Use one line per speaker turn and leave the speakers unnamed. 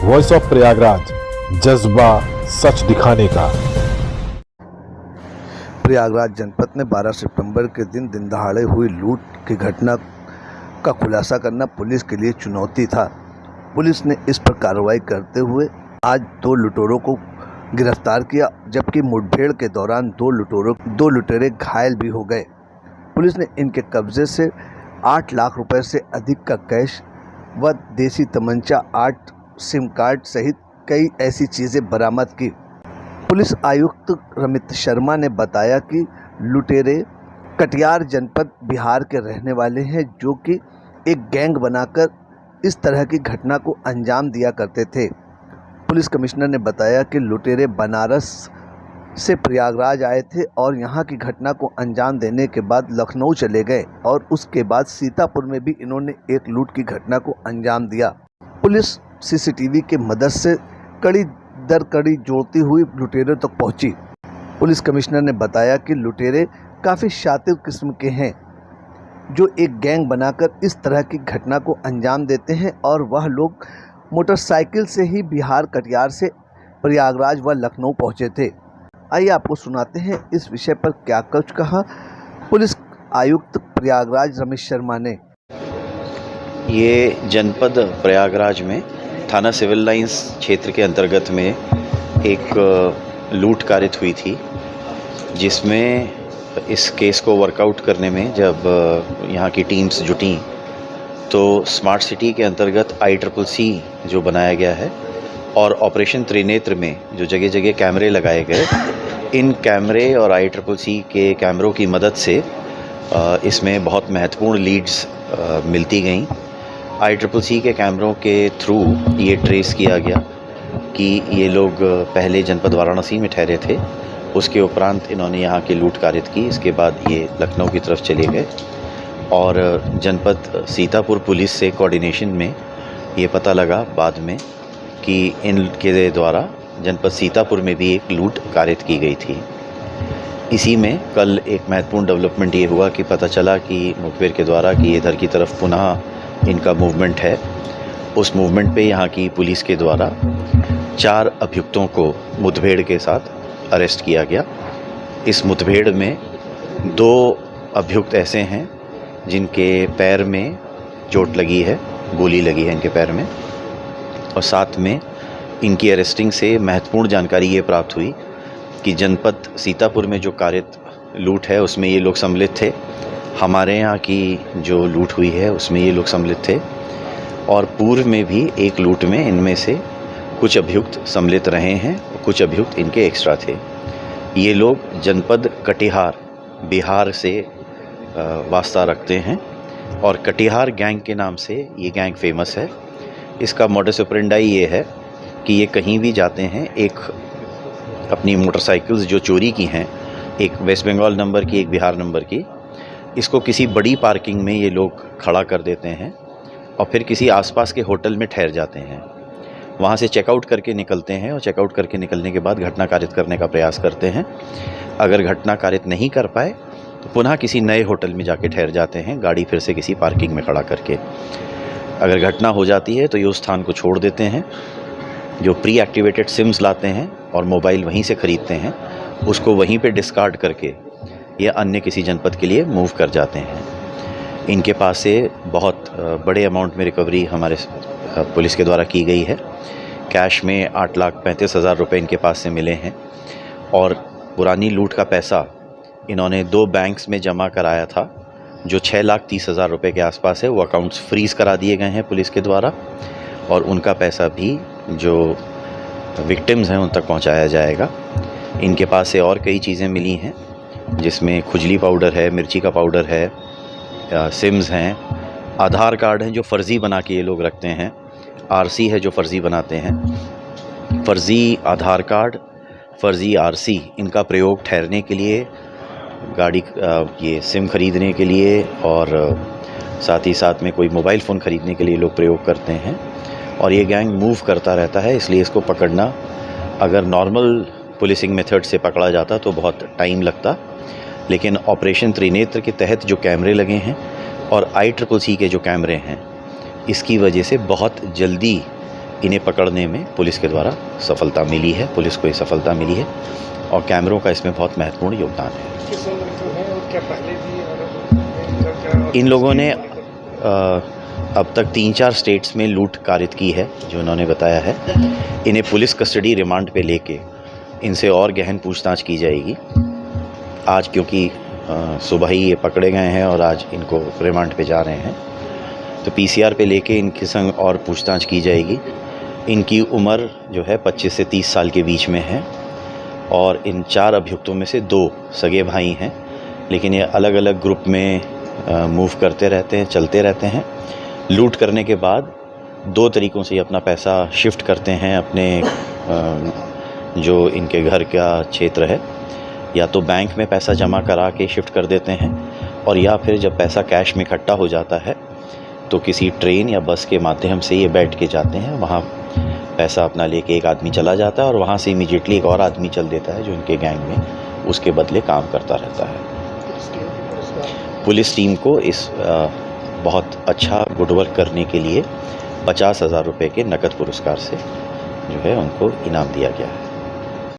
Voice of Prayagraj, जज्बा सच दिखाने का।
प्रयागराज जनपद में 12 सितंबर के दिन दहाड़े हुई लूट की घटना का खुलासा करना पुलिस के लिए चुनौती था। पुलिस ने इस पर कार्रवाई करते हुए आज 2 लुटेरों को गिरफ्तार किया, जबकि मुठभेड़ के दौरान 2 लुटेरे घायल भी हो गए। पुलिस ने इनके कब्जे से 8 लाख रुपए से अधिक का कैश व देसी तमंचा, 8 सिम कार्ड सहित कई ऐसी चीज़ें बरामद की। पुलिस आयुक्त रमित शर्मा ने बताया कि लुटेरे कटिहार जनपद बिहार के रहने वाले हैं, जो कि एक गैंग बनाकर इस तरह की घटना को अंजाम दिया करते थे। पुलिस कमिश्नर ने बताया कि लुटेरे बनारस से प्रयागराज आए थे और यहां की घटना को अंजाम देने के बाद लखनऊ चले गए और उसके बाद सीतापुर में भी इन्होंने एक लूट की घटना को अंजाम दिया। पुलिस सीसीटीवी की मदद से कड़ी दर कड़ी जोड़ती हुई लुटेरों तक पहुंची। पुलिस कमिश्नर ने बताया कि लुटेरे काफ़ी शातिर किस्म के हैं, जो एक गैंग बनाकर इस तरह की घटना को अंजाम देते हैं और वह लोग मोटरसाइकिल से ही बिहार कटिहार से प्रयागराज व लखनऊ पहुंचे थे। आइए आपको सुनाते हैं इस विषय पर क्या कुछ कहा पुलिस आयुक्त प्रयागराज रमेश शर्मा ने।
ये जनपद प्रयागराज में थाना सिविल लाइंस क्षेत्र के अंतर्गत में एक लूट कारित हुई थी, जिसमें इस केस को वर्कआउट करने में जब यहाँ की टीम्स जुटी तो स्मार्ट सिटी के अंतर्गत ICCC जो बनाया गया है और ऑपरेशन त्रिनेत्र में जो जगह जगह कैमरे लगाए गए, इन कैमरे और ICCC के कैमरों की मदद से इसमें बहुत महत्वपूर्ण लीड्स मिलती गईं। ICCC के कैमरों के थ्रू ये ट्रेस किया गया कि ये लोग पहले जनपद वाराणसी में ठहरे थे, उसके उपरांत इन्होंने यहाँ की लूट कारित की। इसके बाद ये लखनऊ की तरफ चले गए और जनपद सीतापुर पुलिस से कोऑर्डिनेशन में ये पता लगा बाद में कि इनके द्वारा जनपद सीतापुर में भी एक लूट कारित की गई थी। इसी में कल एक महत्वपूर्ण डेवलपमेंट ये हुआ कि पता चला कि मुखबिर के द्वारा कि इधर की तरफ पुनः इनका मूवमेंट है। उस मूवमेंट पे यहाँ की पुलिस के द्वारा 4 अभियुक्तों को मुठभेड़ के साथ अरेस्ट किया गया। इस मुठभेड़ में 2 अभियुक्त ऐसे हैं जिनके पैर में चोट लगी है, गोली लगी है इनके पैर में, और साथ में इनकी अरेस्टिंग से महत्वपूर्ण जानकारी ये प्राप्त हुई कि जनपद सीतापुर में जो कारित लूट है उसमें ये लोग सम्मिलित थे। हमारे यहाँ की जो लूट हुई है उसमें ये लोग सम्मिलित थे और पूर्व में भी एक लूट में इनमें से कुछ अभियुक्त सम्मिलित रहे हैं और कुछ अभियुक्त इनके एक्स्ट्रा थे। ये लोग जनपद कटिहार बिहार से वास्ता रखते हैं और कटिहार गैंग के नाम से ये गैंग फेमस है। इसका मॉडस ऑपरेंडाई ये है कि ये कहीं भी जाते हैं, एक अपनी मोटरसाइकिल्स जो चोरी की हैं, एक वेस्ट बंगाल नंबर की, एक बिहार नंबर की, इसको किसी बड़ी पार्किंग में ये लोग खड़ा कर देते हैं और फिर किसी आसपास के होटल में ठहर जाते हैं। वहाँ से चेकआउट करके निकलते हैं और चेकआउट करके निकलने के बाद घटना कारित करने का प्रयास करते हैं। अगर घटना कारित नहीं कर पाए तो पुनः किसी नए होटल में जाके ठहर जाते हैं, गाड़ी फिर से किसी पार्किंग में खड़ा करके। अगर घटना हो जाती है तो ये उस स्थान को छोड़ देते हैं, जो प्री एक्टिवेटेड सिम्स लाते हैं और मोबाइल वहीं से ख़रीदते हैं, उसको वहीं पे डिस्कार्ड करके या अन्य किसी जनपद के लिए मूव कर जाते हैं। इनके पास से बहुत बड़े अमाउंट में रिकवरी हमारे पुलिस के द्वारा की गई है। कैश में 8,35,000 रुपये इनके पास से मिले हैं और पुरानी लूट का पैसा इन्होंने 2 बैंक्स में जमा कराया था, जो 6,30,000 रुपये के आसपास है। वो अकाउंट्स फ्रीज़ करा दिए गए हैं पुलिस के द्वारा और उनका पैसा भी जो विक्टिम्स हैं उन तक पहुंचाया जाएगा। इनके पास से और कई चीज़ें मिली हैं, जिसमें खुजली पाउडर है, मिर्ची का पाउडर है, सिम्स हैं, आधार कार्ड हैं जो फ़र्ज़ी बना के ये लोग रखते हैं, RC है जो फ़र्ज़ी बनाते हैं। फ़र्ज़ी आधार कार्ड, फ़र्ज़ी RC, इनका प्रयोग ठहरने के लिए, गाड़ी ये सिम ख़रीदने के लिए और साथ ही साथ में कोई मोबाइल फ़ोन ख़रीदने के लिए लोग प्रयोग करते हैं। और ये गैंग मूव करता रहता है, इसलिए इसको पकड़ना अगर नॉर्मल पुलिसिंग मेथड से पकड़ा जाता तो बहुत टाइम लगता, लेकिन ऑपरेशन त्रिनेत्र के तहत जो कैमरे लगे हैं और ICCC के जो कैमरे हैं, इसकी वजह से बहुत जल्दी इन्हें पकड़ने में पुलिस के द्वारा सफलता मिली है, पुलिस को ये सफलता मिली है और कैमरों का इसमें बहुत महत्वपूर्ण योगदान है।
किस उम्र के हैं और क्या पहले भी और
इन लोगों ने अब तक 3-4 स्टेट्स में लूट कारित की है, जो उन्होंने बताया है। इन्हें पुलिस कस्टडी रिमांड पे लेके इनसे और गहन पूछताछ की जाएगी। आज क्योंकि सुबह ही ये पकड़े गए हैं और आज इनको रिमांड पे जा रहे हैं, तो पीसीआर पे लेके इनके संग और पूछताछ की जाएगी। इनकी उम्र जो है 25 से 30 साल के बीच में है और इन 4 अभियुक्तों में से 2 सगे भाई हैं, लेकिन ये अलग अलग ग्रुप में मूव करते रहते हैं, चलते रहते हैं। लूट करने के बाद 2 तरीक़ों से ये अपना पैसा शिफ्ट करते हैं अपने जो इनके घर का क्षेत्र है, या तो बैंक में पैसा जमा करा के शिफ्ट कर देते हैं और या फिर जब पैसा कैश में इकट्ठा हो जाता है तो किसी ट्रेन या बस के माध्यम से ये बैठ के जाते हैं, वहाँ पैसा अपना लेके एक आदमी चला जाता है और वहाँ से इमीडिएटली एक और आदमी चल देता है जो इनके गैंग में उसके बदले काम करता रहता है। पुलिस टीम को इस बहुत अच्छा गुडवर्क करने के लिए 50,000 रुपये के नकद पुरस्कार से जो है उनको इनाम दिया गया है।